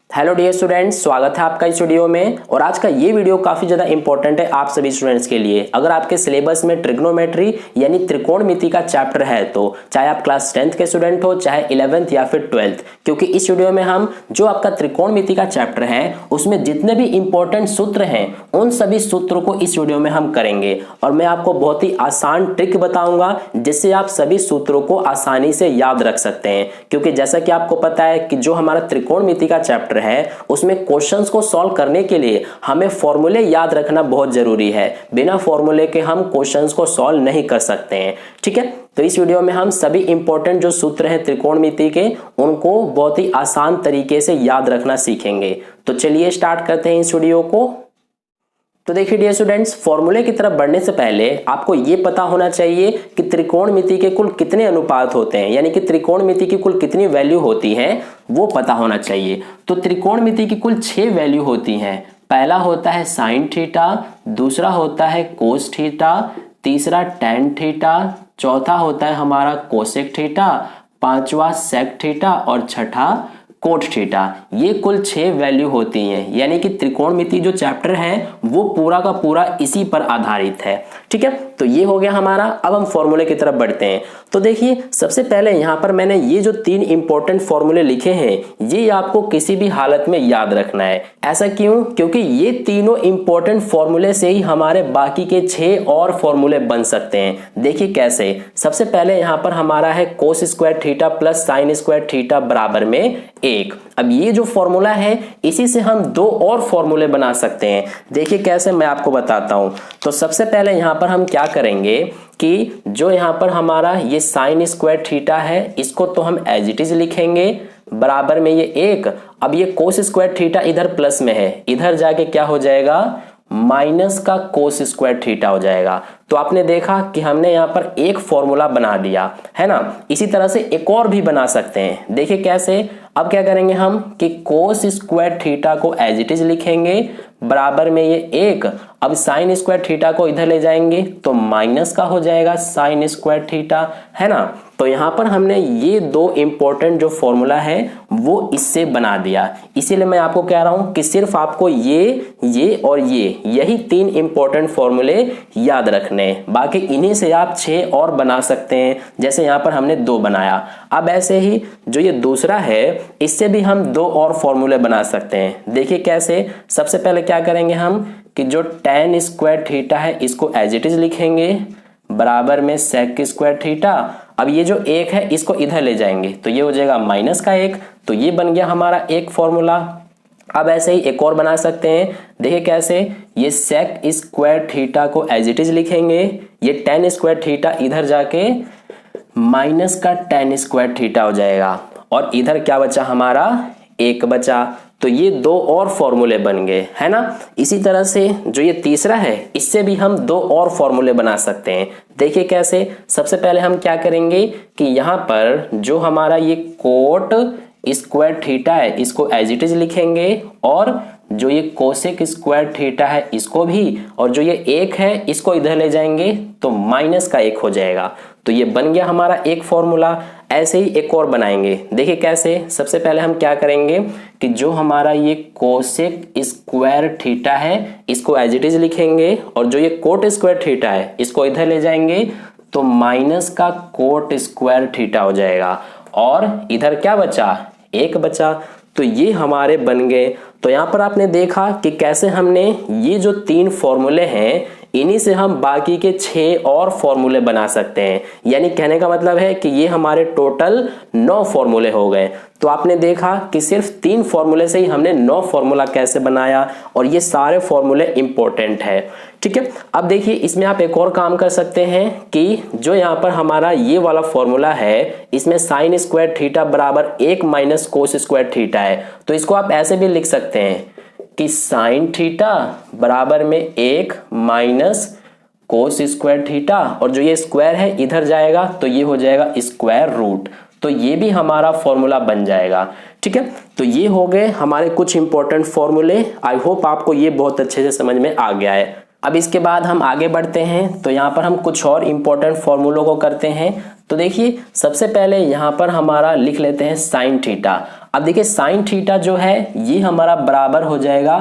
Hello dear students, स्वागत है आपका इस वीडियो में। और आज का ये वीडियो काफी ज्यादा इंपॉर्टेंट है आप सभी स्टूडेंट्स के लिए। अगर आपके सिलेबस में ट्रिग्नोमेट्री यानी त्रिकोणमिति का चैप्टर है तो चाहे आप क्लास 10th के स्टूडेंट हो, चाहे 11th या फिर 12th, क्योंकि इस वीडियो में हम जो आपका त्रिकोणमिति का चैप्टर है उसमें जितने भी इंपॉर्टेंट सूत्र हैं उन सभी सूत्रों को इस वीडियो में हम करेंगे। और मैं आपको बहुत ही आसान ट्रिक बताऊंगा जिससे आप सभी सूत्रों को आसानी से याद रख सकते हैं। क्योंकि जैसा कि आपको पता है कि जो हमारा त्रिकोणमिति का चैप्टर है उसमें क्वेश्चंस को सॉल्व करने के लिए हमें फॉर्मूले याद रखना बहुत जरूरी है। बिना फॉर्मूले के हम क्वेश्चंस को सॉल्व नहीं कर सकते हैं। ठीक है, तो इस वीडियो में हम सभी इंपॉर्टेंट जो सूत्र हैं त्रिकोणमिति के उनको बहुत ही आसान तरीके से याद रखना सीखेंगे। तो चलिए स्टार्ट करते हैं इस वीडियो को। तो देखिए डियर स्टूडेंट्स, फॉर्मूले की तरफ बढ़ने से पहले आपको यह पता होना चाहिए कि त्रिकोणमिति के कुल कितने अनुपात होते हैं, यानी कि त्रिकोणमिति की कुल कितनी वैल्यू होती है वो पता होना चाहिए। तो त्रिकोणमिति की कुल 6 वैल्यू होती हैं। पहला होता है साइन थीटा, दूसरा होता है कोस थीटा, तीसरा टैन थीटा, चौथा होता है हमारा कोसेक थीटा, पांचवा सेक थीटा और छठा कोट थीटा। ये कुल 6 वैल्यू होती हैं, यानी कि त्रिकोणमिति जो चैप्टर है वो पूरा का पूरा इसी पर आधारित है। ठीक है, तो ये हो गया हमारा। अब हम फॉर्मूले की तरफ बढ़ते हैं। तो देखिए सबसे पहले यहाँ पर मैंने ये जो 3 इंपॉर्टेंट फॉर्मूले लिखे हैं ये आपको किसी भी हालत में याद रखना है। ऐसा क्यों? क्योंकि ये तीनों इंपॉर्टेंट फॉर्मूले से ही हमारे बाकी के 6 और फॉर्मूले बन सकते हैं। देखिए कैसे। सबसे पहले यहाँ पर हमारा है cos square theta plus sine square theta बराबर में 1। अब ये जो फॉर्मूला है इसी से हम 2 और फॉर्मूले बना सकते हैं। देखिए कैसे, मैं आपको बताता हूं। तो सबसे पहले यहां पर हम क्या करेंगे कि जो यहां पर हमारा ये साइन स्क्वायर थीटा है इसको तो हम एज इट इज लिखेंगे बराबर में ये 1। अब ये कोस स्क्वायर थीटा इधर प्लस में है, इधर जाके क्या हो जाएगा माइनस का कोस स्क्वायर थीटा हो जाएगा। तो आपने देखा कि हमने यहाँ पर एक फॉर्मूला बना दिया है ना। इसी तरह से एक और भी बना सकते हैं। देखिए कैसे। अब क्या करेंगे हम कि कोस स्क्वायर थीटा को एज इट इज लिखेंगे बराबर में ये 1। अब साइन स्क्वायर थीटा को इधर ले जाएंगे तो माइनस का हो जाएगा साइन स्क्वायर थीटा, है ना। तो यहां पर हमने ये 2 इंपॉर्टेंट जो फॉर्मूला है वो इससे बना दिया। इसीलिए मैं आपको कह रहा हूं कि सिर्फ आपको ये और यही 3 इंपॉर्टेंट फॉर्मूले याद रखने हैं। बाकी इन्हीं से आप 6 और बना सकते हैं, जैसे यहां पर हमने 2 बनाया। अब ऐसे ही जो ये दूसरा है इससे भी हम 2 और फॉर्मूले बना सकते हैं। देखिए कैसे। सबसे पहले क्या करेंगे हम कि जो टैन स्क्वायर थीटा है इसको एज इट इज लिखेंगे बराबर में सेक स्क्वायर थीटा। अब ये जो 1 है इसको इधर ले जाएंगे तो ये हो जाएगा माइनस का 1। तो ये बन गया हमारा एक फॉर्मूला। अब ऐसे ही एक और बना सकते हैं। देखिए कैसे। ये सेक स्क्वायर थीटा को एज इट इज लिखेंगे, ये टैन स्क्वायर थीटा इधर जाके माइनस का टैन स्क्वायर थीटा हो जाएगा। और इधर क्या बचा हमारा 1 बचा। तो ये 2 और फॉर्मूले बन गए, है ना। इसी तरह से जो ये तीसरा है इससे भी हम 2 और फॉर्मूले बना सकते हैं। देखिए कैसे। सबसे पहले हम क्या करेंगे कि यहाँ पर जो हमारा ये कोट स्क्वायर थीटा है इसको एज इट इज लिखेंगे, और जो ये कोसेक स्क्वायर थीटा है इसको भी, और जो ये 1 है इसको इधर ले जाएंगे तो माइनस का 1 हो जाएगा। तो ये बन गया हमारा एक फॉर्मूला। ऐसे ही एक और बनाएंगे। देखिए कैसे। सबसे पहले हम क्या करेंगे कि जो हमारा ये कोसेक स्क्वायर थीटा है इसको एज इट इज लिखेंगे, और जो ये कोट स्क्वायर थीटा है इसको इधर ले जाएंगे तो माइनस का कोट स्क्वायर थीटा हो जाएगा। और इधर क्या बचा 1 बचा। तो ये हमारे बन गए। तो यहाँ पर आपने देखा कि कैसे हमने ये जो 3 फॉर्मूले हैं इन्हीं से हम बाकी के 6 और फॉर्मूले बना सकते हैं। यानी कहने का मतलब है कि ये हमारे टोटल 9 फॉर्मूले हो गए। तो आपने देखा कि सिर्फ 3 फॉर्मूले से ही हमने 9 फॉर्मूला कैसे बनाया, और ये सारे फॉर्मूले इंपॉर्टेंट है। ठीक है। अब देखिए इसमें आप एक और काम कर सकते हैं कि जो यहाँ पर हमारा ये वाला फॉर्मूला है इसमें साइन स्क्वायर थीटा बराबर 1 माइनस कोस स्क्वायर थीटा है। तो इसको आप ऐसे भी लिख सकते हैं कि साइन थीटा बराबर में 1 माइनस कोस स्क्वायर थीटा, और जो ये स्क्वायर है इधर जाएगा तो ये हो जाएगा स्क्वायर रूट। तो ये भी हमारा फॉर्मूला बन जाएगा। ठीक है। तो ये हो गए हमारे कुछ इंपॉर्टेंट फॉर्मूले। आई होप आपको ये बहुत अच्छे से समझ में आ गया है। अब इसके बाद हम आगे बढ़ते हैं, तो यहाँ पर हम कुछ और इम्पोर्टेंट फॉर्मूलों को करते हैं। तो देखिए सबसे पहले यहाँ पर हमारा लिख लेते हैं साइन थीटा। अब देखिए साइन थीटा जो है ये हमारा बराबर हो जाएगा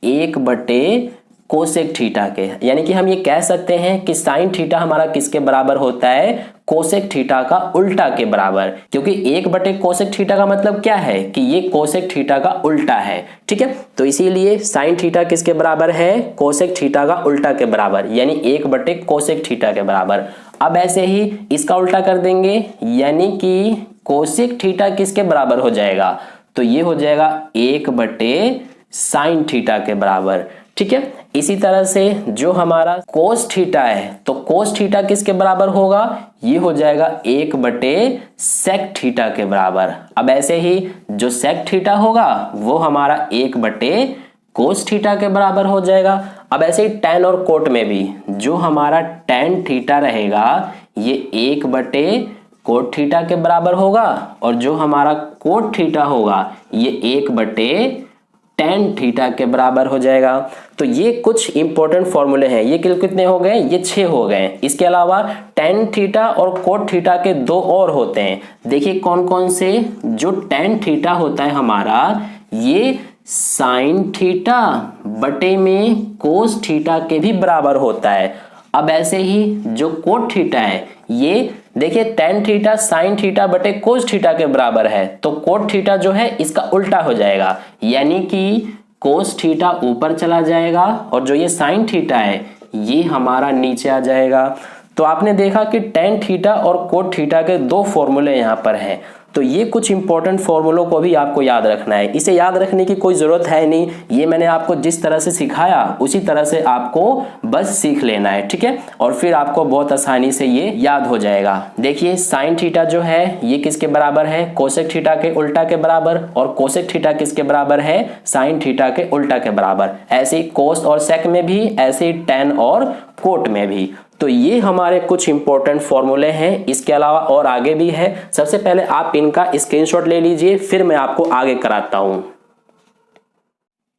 1/, कोसेक थीटा के, यानी कि हम ये कह सकते हैं कि साइन थीटा हमारा किसके बराबर होता है, कोसेक थीटा का उल्टा के बराबर, क्योंकि 1/, कोसेक थीटा का मतलब क्या है कि ये कोसेक थीटा का उल्टा है। ठीक है, तो इसीलिए साइन थीटा किसके बराबर है, कोसेक थीटा का उल्टा के बराबर, यानी 1/, कोसेक थीटा के बराबर। अब ऐसे ही इसका उल्टा कर देंगे, यानी कि कोसेक थीटा किसके बराबर हो जाएगा, तो ये हो जाएगा 1/, साइन थीटा के बराबर। ठीक है, इसी तरह से जो हमारा कोस थीटा है, तो कोस थीटा किसके बराबर होगा, ये हो जाएगा 1/, सेक थीटा के बराबर। अब ऐसे ही जो सेक थीटा होगा वो हमारा 1/, कोस थीटा के बराबर हो जाएगा। अब ऐसे ही टैन और कोट में भी जो हमारा टैन थीटा रहेगा ये 1/, कोट थीटा के बराबर होगा, और जो हमारा कोट थीटा होगा ये 1/, टैन थीटा के बराबर हो जाएगा। तो ये कुछ इंपॉर्टेंट फॉर्मूले हैं। ये कितने हो गए, ये 6 हो गए। इसके अलावा टैन थीटा और कोट थीटा के 2 और होते हैं। देखिए कौन कौन से, जो टैन थीटा होता है हमारा ये साइन थीटा बटे में कोस थीटा के भी बराबर होता है। अब ऐसे ही जो कोट थीटा है ये देखिए टैन थीटा साइन थीटा बटे कोस थीटा के बराबर है, तो कोट थीटा जो है इसका उल्टा हो जाएगा, यानी कि कोस थीटा ऊपर चला जाएगा और जो ये साइन थीटा है ये हमारा नीचे आ जाएगा। तो आपने देखा कि टैन थीटा और कोट थीटा के 2 फॉर्मूले यहाँ पर हैं। तो ये कुछ इंपॉर्टेंट फॉर्मूलों को भी आपको याद रखना है। इसे याद रखने की कोई जरूरत है नहीं, ये मैंने आपको जिस तरह से सिखाया उसी तरह से आपको बस सीख लेना है। ठीक है, और फिर आपको बहुत आसानी से ये याद हो जाएगा। देखिए साइन थीटा जो है ये किसके बराबर है, कोसेक थीटा के उल्टा के बराबर, और कोसेक थीटा किसके बराबर है, साइन थीटा के उल्टा के बराबर। ऐसे ही कोस और सेक में भी, ऐसे ही टैन और कोट में भी। तो ये हमारे कुछ इंपॉर्टेंट फॉर्मूले हैं। इसके अलावा और आगे भी है। सबसे पहले आप इनका स्क्रीनशॉट ले लीजिए, फिर मैं आपको आगे कराता हूं।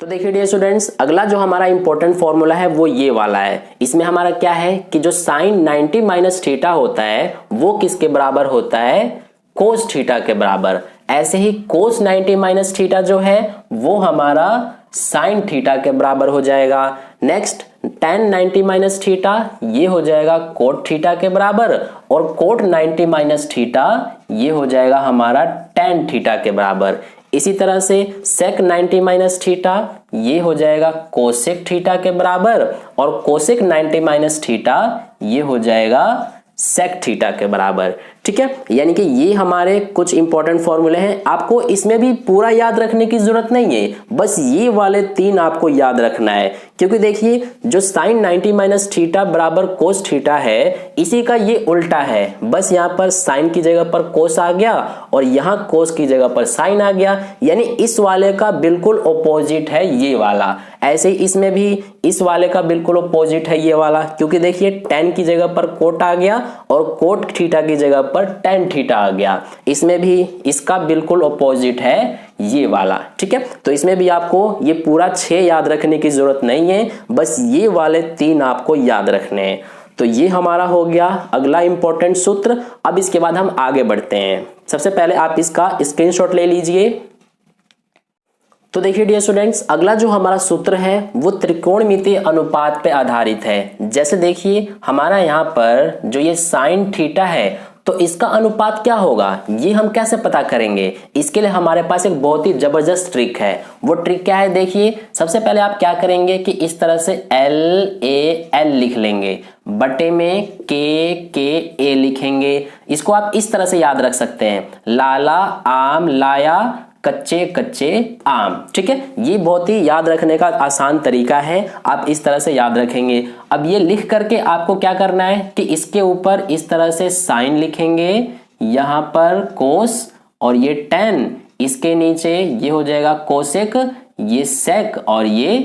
तो देखिए डियर स्टूडेंट्स, अगला जो हमारा इंपॉर्टेंट फॉर्मूला है वो ये वाला है। इसमें हमारा क्या है कि जो साइन 90 माइनस थीटा होता है वो किसके बराबर होता है, कोस थीटा के बराबर। ऐसे ही कोस 90 माइनस थीटा जो है वो हमारा साइन थीटा के बराबर हो जाएगा। नेक्स्ट tan 90 माइनस थीटा ये हो जाएगा कोट थीटा के बराबर, और कोट 90 माइनस थीटा ये हो जाएगा हमारा tan थीटा के बराबर। इसी तरह से sec 90 माइनस थीटा ये हो जाएगा कोसेक थीटा के बराबर, और कोसेक 90 माइनस थीटा ये हो जाएगा सेक थीटा के बराबर। ठीक है, यानी कि ये हमारे कुछ इंपॉर्टेंट फॉर्मूले हैं। आपको इसमें भी पूरा याद रखने की जरूरत नहीं है, बस ये वाले 3 आपको याद रखना है, क्योंकि देखिए जो साइन 90 माइनस थीटा बराबर कोस थीटा है इसी का ये उल्टा है। बस यहाँ पर साइन की जगह पर कोस आ गया और यहाँ कोस की जगह पर साइन आ गया, यानी इस वाले का बिल्कुल ऑपोजिट है ये वाला। ऐसे ही इसमें भी इस वाले का बिल्कुल ऑपोजिट है ये वाला, क्योंकि देखिए tan की जगह पर कोट आ गया और कोट थीटा की जगह पर tan थीटा आ गया। इसमें भी इसका बिल्कुल ऑपोजिट है ये वाला। ठीक है, तो इसमें भी आपको ये पूरा 6 याद रखने की जरूरत नहीं है, बस ये वाले 3 आपको याद रखने हैं। तो ये हमारा हो गया अगला इंपॉर्टेंट सूत्र। अब इसके बाद हम आगे बढ़ते हैं। सबसे पहले आप इसका स्क्रीनशॉट ले लीजिए। तो देखिए डियर स्टूडेंट्स, अगला जो हमारा सूत्र है वो त्रिकोणमितीय अनुपात पे आधारित है। जैसे देखिए हमारा यहाँ पर जो ये साइन थीटा है तो इसका अनुपात क्या होगा, ये हम कैसे पता करेंगे। इसके लिए हमारे पास एक बहुत ही जबरदस्त ट्रिक है। वो ट्रिक क्या है, देखिए सबसे पहले आप क्या करेंगे कि इस तरह से LAL लिख लेंगे, बटे में KA लिखेंगे। इसको आप इस तरह से याद रख सकते हैं, लाला आम लाया कच्चे कच्चे आम। ठीक है, ये बहुत ही याद रखने का आसान तरीका है, आप इस तरह से याद रखेंगे। अब ये लिख करके आपको क्या करना है कि इसके ऊपर इस तरह से साइन लिखेंगे, यहाँ पर कोस और ये tan, इसके नीचे ये हो जाएगा कोसेक, ये सेक और ये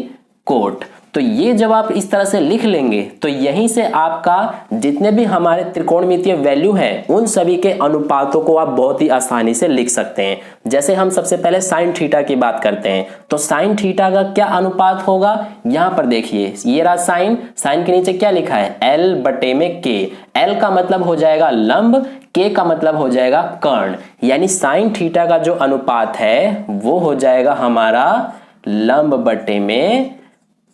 कोट। तो ये जब आप इस तरह से लिख लेंगे तो यहीं से आपका जितने भी हमारे त्रिकोणमितीय वैल्यू है उन सभी के अनुपातों को आप बहुत ही आसानी से लिख सकते हैं। जैसे हम सबसे पहले साइन थीटा की बात करते हैं, तो साइन थीटा का क्या अनुपात होगा, यहां पर देखिए ये रहा साइन, साइन के नीचे क्या लिखा है, एल बटे में के। एल का मतलब हो जाएगा लंब, के का मतलब हो जाएगा कर्ण, यानी साइन थीटा का जो अनुपात है वो हो जाएगा हमारा लंब बटे में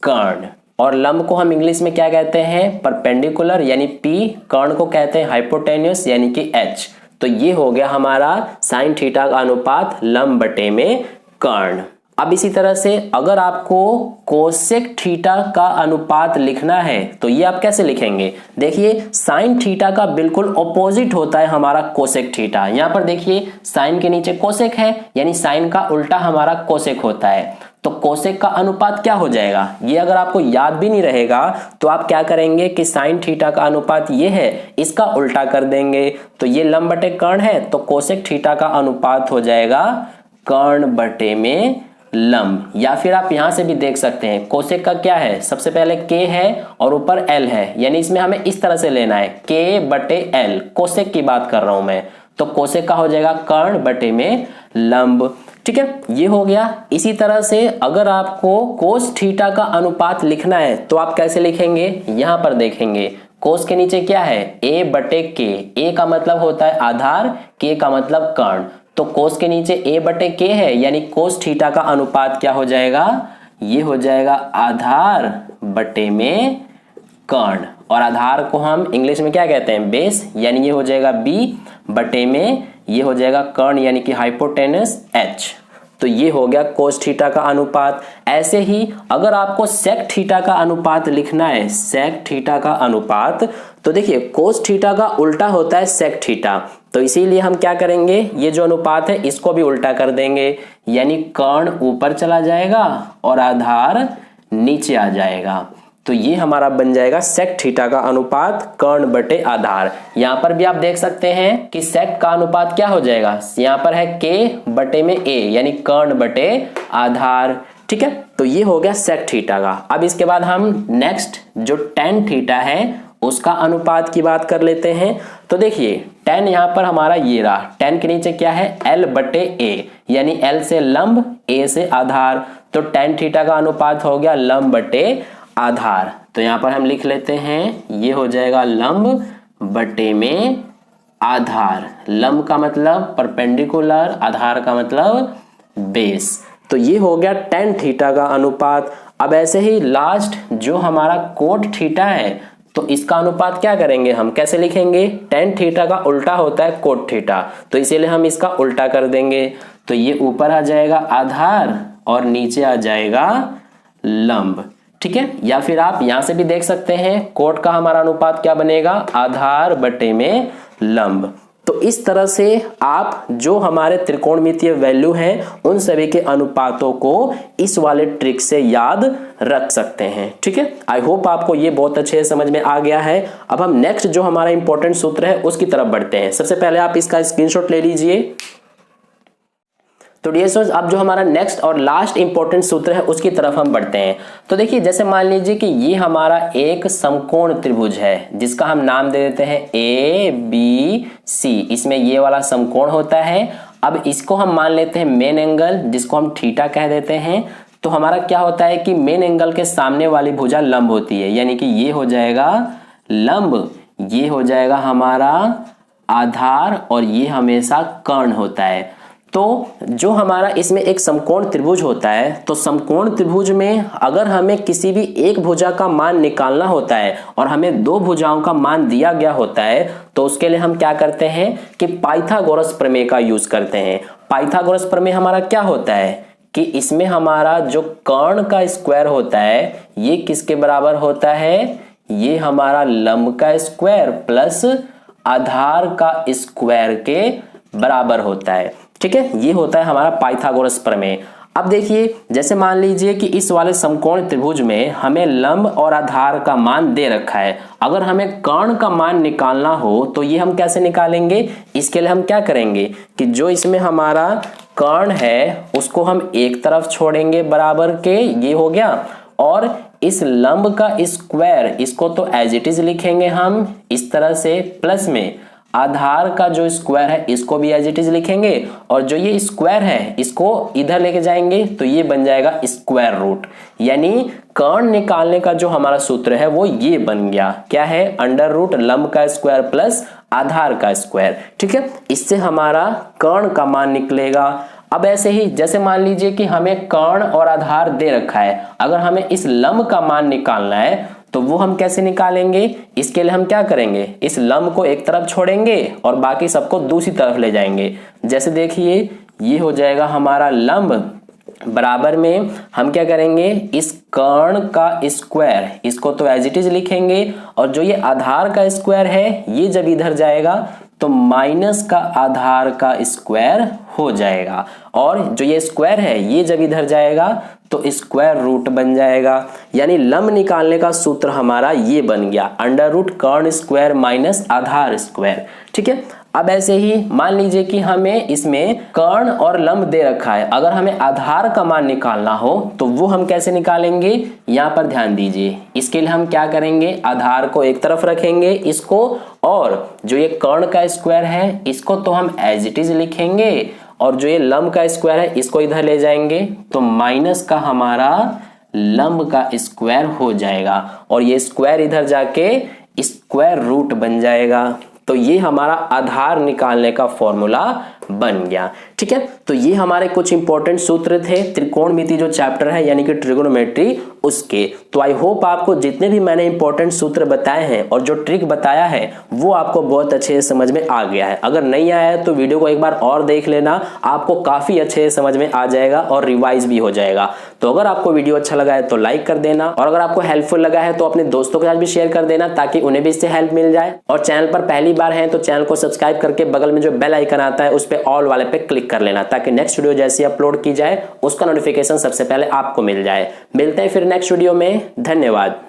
कर्ण। और लंब को हम इंग्लिश में क्या कहते हैं, परपेंडिकुलर यानी P, कर्ण को कहते हैं हाइपोटेन्यूस यानी कि H। तो ये हो गया हमारा साइन थीटा का अनुपात लंब बटे में कर्ण। अब इसी तरह से अगर आपको कोसेक थीटा का अनुपात लिखना है तो ये आप कैसे लिखेंगे, देखिए साइन थीटा का बिल्कुल ऑपोजिट होता है हमारा कोसेक थीटा। यहां पर देखिए साइन के नीचे कोसेक है, यानी साइन का उल्टा हमारा कोसेक होता है। तो कोसेक का अनुपात क्या हो जाएगा, ये अगर आपको याद भी नहीं रहेगा तो आप क्या करेंगे कि साइन थीटा का अनुपात ये है, इसका उल्टा कर देंगे। तो ये लंब बटे कर्ण है, तो कोसेक थीटा का अनुपात हो जाएगा कर्ण बटे में लंब। या फिर आप यहां से भी देख सकते हैं कोसेक का क्या है, सबसे पहले के है और ऊपर एल है, यानी इसमें हमें इस तरह से लेना है के बटे एल, कोसेक की बात कर रहा हूं मैं। तो कोसेक का हो जाएगा कर्ण बटे में लंब। ठीक है, ये हो गया। इसी तरह से अगर आपको कोस थीटा का अनुपात लिखना है तो आप कैसे लिखेंगे, यहां पर देखेंगे कोस के नीचे क्या है, ए बटे के। ए का मतलब होता है आधार, के का मतलब कर्ण। तो कोस के नीचे ए बटे के है, यानी कोस थीटा का अनुपात क्या हो जाएगा, ये हो जाएगा आधार बटे में कर्ण। और आधार को हम इंग्लिश में क्या कहते हैं, बेस, यानी ये हो जाएगा बी बटे में ये हो जाएगा कर्ण यानी कि हाइपोटेनस H। तो ये हो गया कोस थीटा का अनुपात। ऐसे ही अगर आपको सेक थीटा का अनुपात लिखना है, सेक थीटा का अनुपात, तो देखिए कोस थीटा का उल्टा होता है सेक थीटा, तो इसीलिए हम क्या करेंगे, ये जो अनुपात है इसको भी उल्टा कर देंगे, यानी कर्ण ऊपर चला जाएगा और आधार नीचे आ जाएगा। तो ये हमारा बन जाएगा सेक थीटा का अनुपात कर्ण बटे आधार। यहां पर भी आप देख सकते हैं कि सेक का अनुपात क्या हो जाएगा, यहां पर है के बटे में ए, यानी कर्ण बटे आधार। ठीक है, तो ये हो गया सेक थीटा का। अब इसके बाद हम नेक्स्ट जो टेन थीटा है उसका अनुपात की बात कर लेते हैं। तो देखिए टेन यहां पर हमारा ये रहा, टेन के नीचे क्या है, एल बटे ए, यानी एल से लंब, ए से आधार। तो टेन थीटा का अनुपात हो गया लंब बटे आधार। तो यहां पर हम लिख लेते हैं, ये हो जाएगा लंब बटे में आधार। लंब का मतलब परपेंडिकुलर, आधार का मतलब बेस। तो ये हो गया टेन थीटा का अनुपात। अब ऐसे ही लास्ट जो हमारा कोट थीटा है, तो इसका अनुपात क्या करेंगे, हम कैसे लिखेंगे, टेन थीटा का उल्टा होता है कोट थीटा, तो इसीलिए हम इसका उल्टा कर देंगे। तो ये ऊपर आ जाएगा आधार और नीचे आ जाएगा लंब। ठीक है, या फिर आप यहां से भी देख सकते हैं कोट का हमारा अनुपात क्या बनेगा, आधार बटे में लंब। तो इस तरह से आप जो हमारे त्रिकोणमितीय वैल्यू हैं उन सभी के अनुपातों को इस वाले ट्रिक से याद रख सकते हैं। ठीक है, आई होप आपको ये बहुत अच्छे से समझ में आ गया है। अब हम नेक्स्ट जो हमारा इंपॉर्टेंट सूत्र है उसकी तरफ बढ़ते हैं। सबसे पहले आप इसका स्क्रीनशॉट ले लीजिए। तो डियर स्टूडेंट्स, अब जो हमारा नेक्स्ट और लास्ट इंपॉर्टेंट सूत्र है उसकी तरफ हम बढ़ते हैं। तो देखिए जैसे मान लीजिए कि ये हमारा एक समकोण त्रिभुज है जिसका हम नाम दे देते हैं ABC। इसमें ये वाला समकोण होता है। अब इसको हम मान लेते हैं मेन एंगल, जिसको हम थीटा कह देते हैं। तो हमारा क्या होता है कि मेन एंगल के सामने वाली भुजा लंब होती है, यानी कि ये हो जाएगा लंब, ये हो जाएगा हमारा आधार और ये हमेशा कर्ण होता है। तो जो हमारा इसमें एक समकोण त्रिभुज होता है, तो समकोण त्रिभुज में अगर हमें किसी भी एक भुजा का मान निकालना होता है और हमें दो भुजाओं का मान दिया गया होता है, तो उसके लिए हम क्या करते हैं कि पाइथागोरस प्रमेय का यूज करते हैं। पाइथागोरस प्रमेय हमारा क्या होता है कि इसमें हमारा जो कर्ण का स्क्वायर होता है ये किसके बराबर होता है, ये हमारा लंब का स्क्वायर प्लस आधार का स्क्वायर के बराबर होता है। ठीक है, ये होता है हमारा पाइथागोरस प्रमेय। अब देखिए जैसे मान लीजिए कि इस वाले समकोण त्रिभुज में हमें लंब और आधार का मान दे रखा है। अगर हमें कर्ण का मान निकालना हो तो ये हम कैसे निकालेंगे, इसके लिए हम क्या करेंगे कि जो इसमें हमारा कर्ण है उसको हम एक तरफ छोड़ेंगे बराबर के, ये हो गया, और इस लंब का स्क्वायर, इसको तो एज इट इज लिखेंगे हम इस तरह से, प्लस में आधार का जो स्क्वायर है इसको भी एज इट इज लिखेंगे, और जो ये स्क्वायर है इसको इधर लेके जाएंगे तो ये बन जाएगा स्क्वायर रूट। यानी कर्ण निकालने का जो हमारा सूत्र है वो ये बन गया, क्या है, अंडर रूट लंब का स्क्वायर प्लस आधार का स्क्वायर। ठीक है, इससे हमारा कर्ण का मान निकलेगा। अब ऐसे ही जैसे मान लीजिए कि हमें कर्ण और आधार दे रखा है, अगर हमें इस लंब का मान निकालना है तो वो हम कैसे निकालेंगे, इसके लिए हम क्या करेंगे, इस लंब को एक तरफ छोड़ेंगे और बाकी सबको दूसरी तरफ ले जाएंगे। जैसे देखिए ये हो जाएगा हमारा लंब, बराबर में हम क्या करेंगे, इस कर्ण का स्क्वायर इसको तो एज इट इज लिखेंगे, और जो ये आधार का स्क्वायर है ये जब इधर जाएगा तो माइनस का आधार का स्क्वायर हो जाएगा, और जो ये स्क्वायर है ये जब इधर जाएगा तो स्क्वायर रूट बन जाएगा। यानी लंब निकालने का सूत्र हमारा ये बन गया, अंडर रूट कर्ण स्क्वायर माइनस आधार स्क्वायर। ठीक है, अब ऐसे ही मान लीजिए कि हमें इसमें कर्ण और लंब दे रखा है, अगर हमें आधार का मान निकालना हो तो वो हम कैसे निकालेंगे, यहां पर ध्यान दीजिए। इसके लिए हम क्या करेंगे, आधार को एक तरफ रखेंगे इसको, और जो ये कर्ण का स्क्वायर है इसको तो हम एज इट इज लिखेंगे, और जो ये लंब का स्क्वायर है इसको इधर ले जाएंगे तो माइनस का हमारा लंब का स्क्वायर हो जाएगा, और ये स्क्वायर इधर जाके स्क्वायर रूट बन जाएगा। तो ये हमारा आधार निकालने का फॉर्मूला बन गया। ठीक है, तो ये हमारे कुछ इंपॉर्टेंट सूत्र थे त्रिकोणमिति जो चैप्टर है यानी कि ट्रिगोनोमेट्री उसके। तो आई होप आपको जितने भी मैंने इंपॉर्टेंट सूत्र बताए हैं और जो ट्रिक बताया है वो आपको बहुत अच्छे से समझ में आ गया है। अगर नहीं आया है तो वीडियो को एक बार और देख लेना, आपको काफी अच्छे से समझ में आ जाएगा और रिवाइज भी हो जाएगा। तो अगर आपको वीडियो अच्छा लगा है तो लाइक कर देना, और अगर आपको हेल्पफुल लगा है तो अपने दोस्तों के साथ भी शेयर कर देना ताकि उन्हें भी इससे हेल्प मिल जाए। और चैनल पर पहली बार है तो चैनल को सब्सक्राइब करके बगल में जो बेल आइकन आता है उस पर ऑल वाले पे क्लिक कर लेना ताकि नेक्स्ट वीडियो जैसी अपलोड की जाए उसका नोटिफिकेशन सबसे पहले आपको मिल जाए। मिलते हैं फिर नेक्स्ट वीडियो में, धन्यवाद।